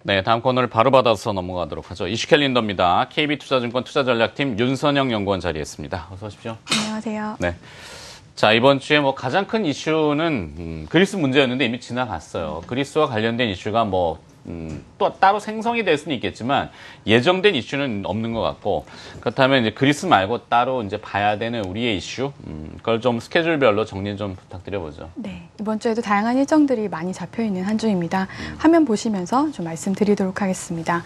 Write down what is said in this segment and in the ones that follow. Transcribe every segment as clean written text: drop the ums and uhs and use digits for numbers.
네, 다음 코너를 바로 받아서 넘어가도록 하죠. 이슈 캘린더입니다. KB투자증권 투자전략팀 윤선영 연구원 자리했습니다. 어서 오십시오. 안녕하세요. 네. 자, 이번 주에 가장 큰 이슈는 그리스 문제였는데 이미 지나갔어요. 그리스와 관련된 이슈가 또 따로 생성이 될 수는 있겠지만 예정된 이슈는 없는 것 같고, 그렇다면 이제 그리스 말고 따로 이제 봐야 되는 우리의 이슈, 그걸 좀 스케줄별로 정리 좀 부탁드려보죠. 네, 이번 주에도 다양한 일정들이 많이 잡혀 있는 한 주입니다. 화면 보시면서 좀 말씀드리도록 하겠습니다.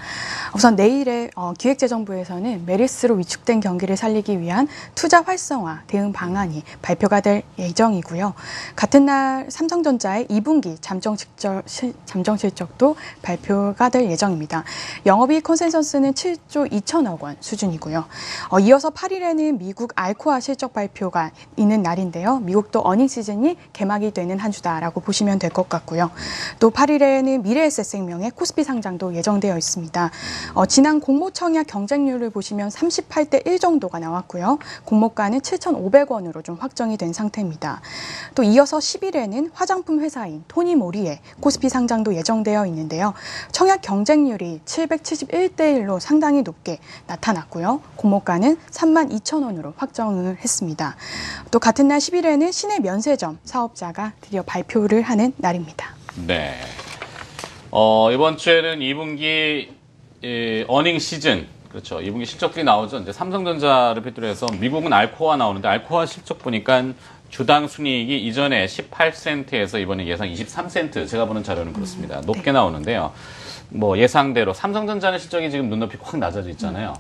우선 내일에 기획재정부에서는 메르스로 위축된 경기를 살리기 위한 투자 활성화 대응 방안이 발표가 될 예정이고요. 같은 날 삼성전자의 2분기 잠정 실적도 발표가 될 예정입니다. 영업이익 컨센서스는 7조 2천억 원 수준이고요. 이어서 8일에는 미국 알코아 실적 발표가 있는 날인데요. 미국도 어닝 시즌이 개막이 되는 한 주다라고 보시면 될 것 같고요. 또 8일에는 미래에셋생명의 코스피 상장도 예정되어 있습니다. 지난 공모청약 경쟁률을 보시면 38대 1 정도가 나왔고요. 공모가는 7,500원으로 좀 확정이 된 상태입니다. 또 이어서 10일에는 화장품 회사인 토니모리의 코스피 상장도 예정되어 있는데요. 청약 경쟁률이 771대 1로 상당히 높게 나타났고요. 공모가는 32,000원으로 확정을 했습니다. 또 같은 날 10일에는 시내 면세점 사업자가 드디어 발표를 하는 날입니다. 네. 이번 주에는 2분기 어닝 시즌, 그렇죠. 2분기 실적들이 나오죠. 이제 삼성전자를 필두로 해서 미국은 알코아 나오는데 알코아 실적 보니까 주당 순이익이 이전에 18센트에서 이번에 예상 23센트, 제가 보는 자료는 그렇습니다. 높게 나오는데요. 예상대로 삼성전자는 실적이 지금 눈높이 확 낮아져 있잖아요.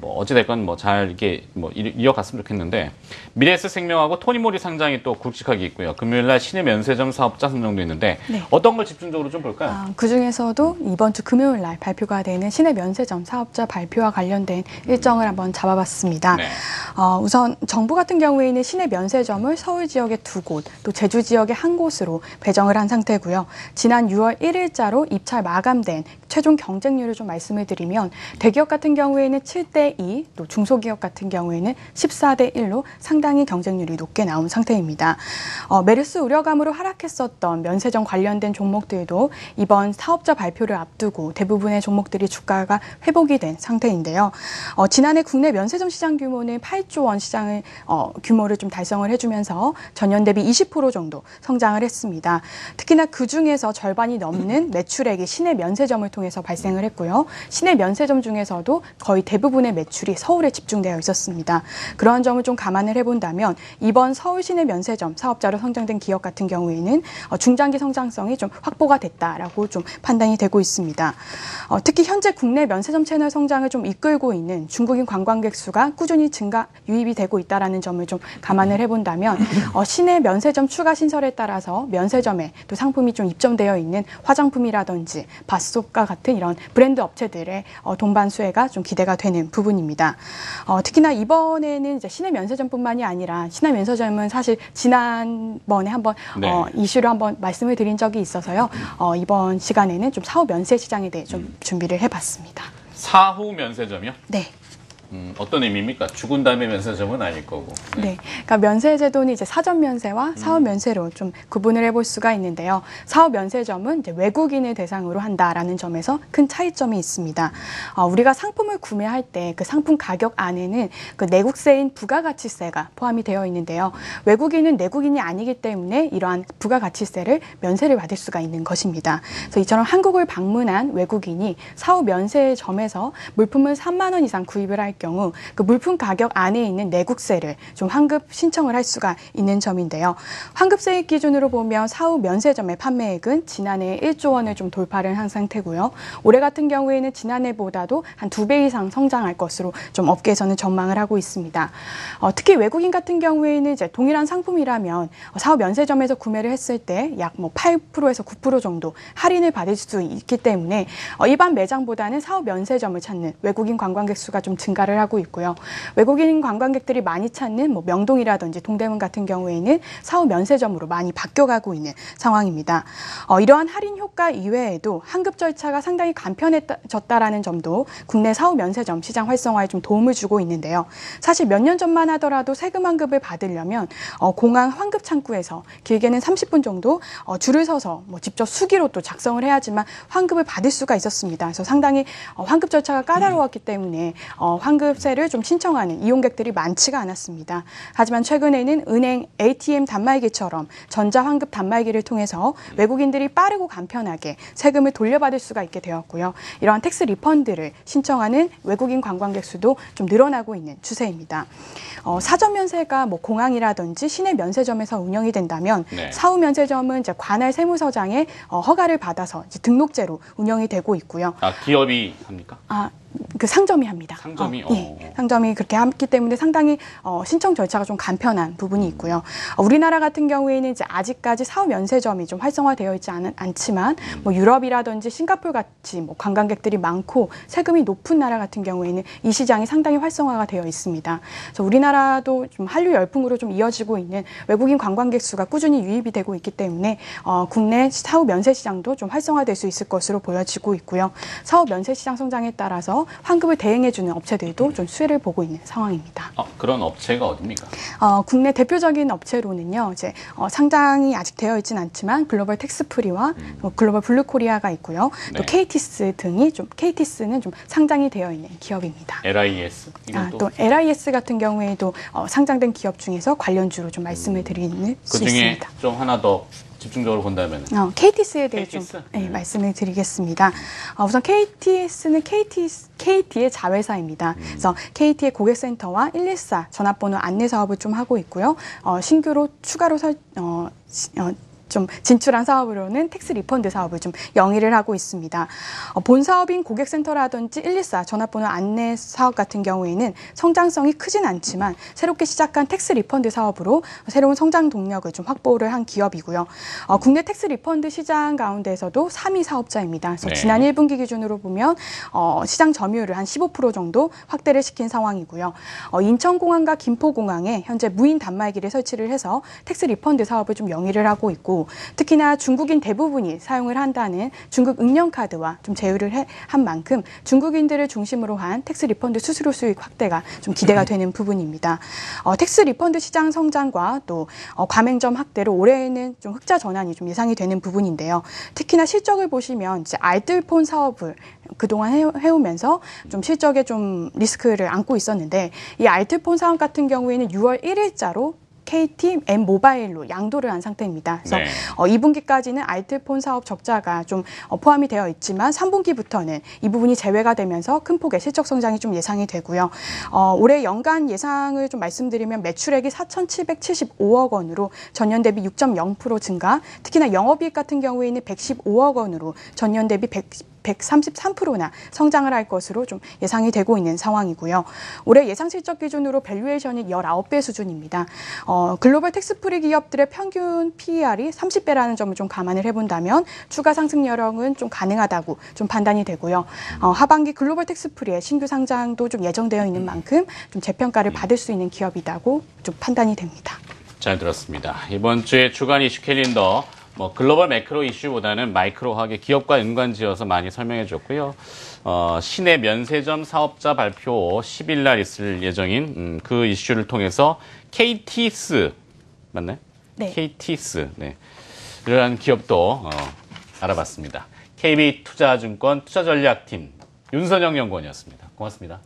어찌됐건 잘 이렇게 이어갔으면 좋겠는데, 미래에셋생명하고 토니모리 상장이 또 굵직하게 있고요. 금요일날 시내 면세점 사업자 선정도 있는데, 네. 어떤 걸 집중적으로 좀 볼까요? 그중에서도 이번 주 금요일날 발표가 되는 시내 면세점 사업자 발표와 관련된 일정을 한번 잡아봤습니다. 네. 우선 정부 같은 경우에는 시내 면세점을 서울 지역의 2곳, 또 제주 지역의 1곳으로 배정을 한 상태고요. 지난 6월 1일자로 입찰 마감된 최종 경쟁률을 좀 말씀을 드리면, 대기업 같은 경우에는 7대 2, 또 중소기업 같은 경우에는 14대 1로 상당히 경쟁률이 높게 나온 상태입니다. 메르스 우려감으로 하락했었던 면세점 관련된 종목들도 이번 사업자 발표를 앞두고 대부분의 종목들이 주가가 회복이 된 상태인데요. 지난해 국내 면세점 시장 규모는 8조 원 시장을 규모를 좀 달성을 해주면서 전년 대비 20% 정도 성장을 했습니다. 특히나 그 중에서 절반이 넘는 매출액이 시내 면세점을 통해서 발생을 했고요. 시내 면세점 중에서도 거의 대부분의 매출이 서울에 집중되어 있었습니다. 그러한 점을 좀 감안을 해본다면 이번 서울 시내 면세점 사업자로 선정된 기업 같은 경우에는 중장기 성장성이 좀 확보가 됐다라고 좀 판단이 되고 있습니다. 특히 현재 국내 면세점 채널 성장을 좀 이끌고 있는 중국인 관광객 수가 꾸준히 증가 유입이 되고 있다라는 점을 좀 감안을 해본다면 시내 면세점 추가 신설에 따라서 면세점에 또 상품이 좀 입점되어 있는 화장품이라든지 바스소가 같은 이런 브랜드 업체들의 동반 수혜가 좀 기대가 되는 부분입니다. 특히나 이번에는 이제 시내 면세점뿐만이 아니라, 시내 면세점은 사실 지난번에 한번 이슈를 한번 말씀을 드린 적이 있어서요. 이번 시간에는 좀 사후 면세 시장에 대해 좀 준비를 해봤습니다. 사후 면세점이요? 네. 어떤 의미입니까? 죽은 다음에 면세점은 아닐 거고. 네. 그러니까 면세 제도는 이제 사전 면세와 사후 면세로 좀 구분을 해볼 수가 있는데요. 사후 면세점은 이제 외국인을 대상으로 한다라는 점에서 큰 차이점이 있습니다. 우리가 상품을 구매할 때 그 상품 가격 안에는 그 내국세인 부가가치세가 포함이 되어 있는데요. 외국인은 내국인이 아니기 때문에 이러한 부가가치세를 면세를 받을 수가 있는 것입니다. 그래서 이처럼 한국을 방문한 외국인이 사후 면세점에서 물품을 3만 원 이상 구입을 할 경우 그 물품 가격 안에 있는 내국세를 좀 환급 신청을 할 수가 있는 점인데요. 환급세액 기준으로 보면 사후 면세점의 판매액은 지난해 1조 원을 좀 돌파를 한 상태고요. 올해 같은 경우에는 지난해보다도 한 2배 이상 성장할 것으로 좀 업계에서는 전망을 하고 있습니다. 특히 외국인 같은 경우에는 이제 동일한 상품이라면 사후 면세점에서 구매를 했을 때 약 8%에서 9% 정도 할인을 받을 수 있기 때문에 일반 매장보다는 사후 면세점을 찾는 외국인 관광객 수가 좀 증가를 증가를 하고 있고요. 외국인 관광객들이 많이 찾는 뭐 명동이라든지 동대문 같은 경우에는 사후 면세점으로 많이 바뀌어가고 있는 상황입니다. 이러한 할인 효과 이외에도 환급 절차가 상당히 간편해졌다라는 점도 국내 사후 면세점 시장 활성화에 좀 도움을 주고 있는데요. 사실 몇 년 전만 하더라도 세금 환급을 받으려면 공항 환급 창구에서 길게는 30분 정도 줄을 서서 뭐 직접 수기로 또 작성을 해야지만 환급을 받을 수가 있었습니다. 그래서 상당히 환급 절차가 까다로웠기 때문에 환급세를 좀 신청하는 이용객들이 많지가 않았습니다. 하지만 최근에는 은행 ATM 단말기처럼 전자환급 단말기를 통해서 외국인들이 빠르고 간편하게 세금을 돌려받을 수가 있게 되었고요. 이러한 텍스 리펀드를 신청하는 외국인 관광객 수도 좀 늘어나고 있는 추세입니다. 사전 면세가 뭐 공항이라든지 시내 면세점에서 운영이 된다면 네. 사후 면세점은 이제 관할 세무서장의 허가를 받아서 이제 등록제로 운영이 되고 있고요. 기업이 합니까? 그 상점이 합니다. 상점이? 예, 상점이 그렇게 했기 때문에 상당히 신청 절차가 좀 간편한 부분이 있고요. 우리나라 같은 경우에는 이제 아직까지 사후 면세점이 좀 활성화되어 있지 않지만 뭐 유럽이라든지 싱가포르 같이 뭐 관광객들이 많고 세금이 높은 나라 같은 경우에는 이 시장이 상당히 활성화가 되어 있습니다. 그래서 우리나라도 좀 한류 열풍으로 좀 이어지고 있는 외국인 관광객 수가 꾸준히 유입이 되고 있기 때문에 국내 사후 면세 시장도 좀 활성화될 수 있을 것으로 보여지고 있고요. 사후 면세 시장 성장에 따라서 환급을 대행해주는 업체들도 좀 수혜를 보고 있는 상황입니다. 그런 업체가 어딥니까? 국내 대표적인 업체로는요, 이제 상장이 아직 되어 있지는 않지만 글로벌 텍스프리와 글로벌 블루코리아가 있고요. 또 네. KTS 등이 KTS는 좀 상장이 되어 있는 기업입니다. LIS? 또 LIS 같은 경우에도 상장된 기업 중에서 관련주로 좀 말씀을 드리는 수 그중에 있습니다. 좀 하나 더 집중적으로 본다면 KTS에 대해 KTS? 좀 말씀을 드리겠습니다. 우선 KTS는 KT의 자회사입니다. 그래서 KT의 고객센터와 114 전화번호 안내 사업을 좀 하고 있고요. 신규로 추가로 좀 진출한 사업으로는 텍스 리펀드 사업을 좀 영위를 하고 있습니다. 본 사업인 고객센터라든지 114 전화번호 안내 사업 같은 경우에는 성장성이 크진 않지만 새롭게 시작한 텍스 리펀드 사업으로 새로운 성장 동력을 좀 확보를 한 기업이고요. 국내 텍스 리펀드 시장 가운데서도 3위 사업자입니다. 그래서 네. 지난 1분기 기준으로 보면 시장 점유율을 한 15% 정도 확대를 시킨 상황이고요. 인천공항과 김포공항에 현재 무인 단말기를 설치를 해서 텍스 리펀드 사업을 좀 영위를 하고 있고 특히나 중국인 대부분이 사용을 한다는 중국 응령카드와 좀 제휴를 한 만큼 중국인들을 중심으로 한 텍스 리펀드 수수료 수익 확대가 좀 기대가 되는 부분입니다. 텍스 리펀드 시장 성장과 또 가맹점 확대로 올해에는 좀 흑자 전환이 좀 예상이 되는 부분인데요. 특히나 실적을 보시면 이제 알뜰폰 사업을 그동안 해오면서 좀 실적에 좀 리스크를 안고 있었는데 이 알뜰폰 사업 같은 경우에는 6월 1일자로 KT M모바일로 양도를 한 상태입니다. 그래서 네. 2분기까지는 알뜰폰 사업 적자가 좀 포함이 되어 있지만 3분기부터는 이 부분이 제외가 되면서 큰 폭의 실적 성장이 좀 예상이 되고요. 올해 연간 예상을 좀 말씀드리면 매출액이 4,775억 원으로 전년 대비 6.0% 증가, 특히나 영업이익 같은 경우에는 115억 원으로 전년 대비 133%나 성장을 할 것으로 좀 예상이 되고 있는 상황이고요. 올해 예상 실적 기준으로 밸류에이션이 19배 수준입니다. 글로벌 텍스프리 기업들의 평균 PER이 30배라는 점을 좀 감안을 해본다면 추가 상승 여력은 좀 가능하다고 좀 판단이 되고요. 하반기 글로벌 텍스프리의 신규 상장도 좀 예정되어 있는 만큼 좀 재평가를 받을 수 있는 기업이라고 좀 판단이 됩니다. 잘 들었습니다. 이번 주에 주간 이슈 캘린더 글로벌 매크로 이슈보다는 마이크로하게 기업과 연관지어서 많이 설명해 줬고요. 시내 면세점 사업자 발표 10일 날 있을 예정인 그 이슈를 통해서 KTS 맞나요? 네. KTS 이러한 기업도 알아봤습니다. KB투자증권 투자전략팀 윤선영 연구원이었습니다. 고맙습니다.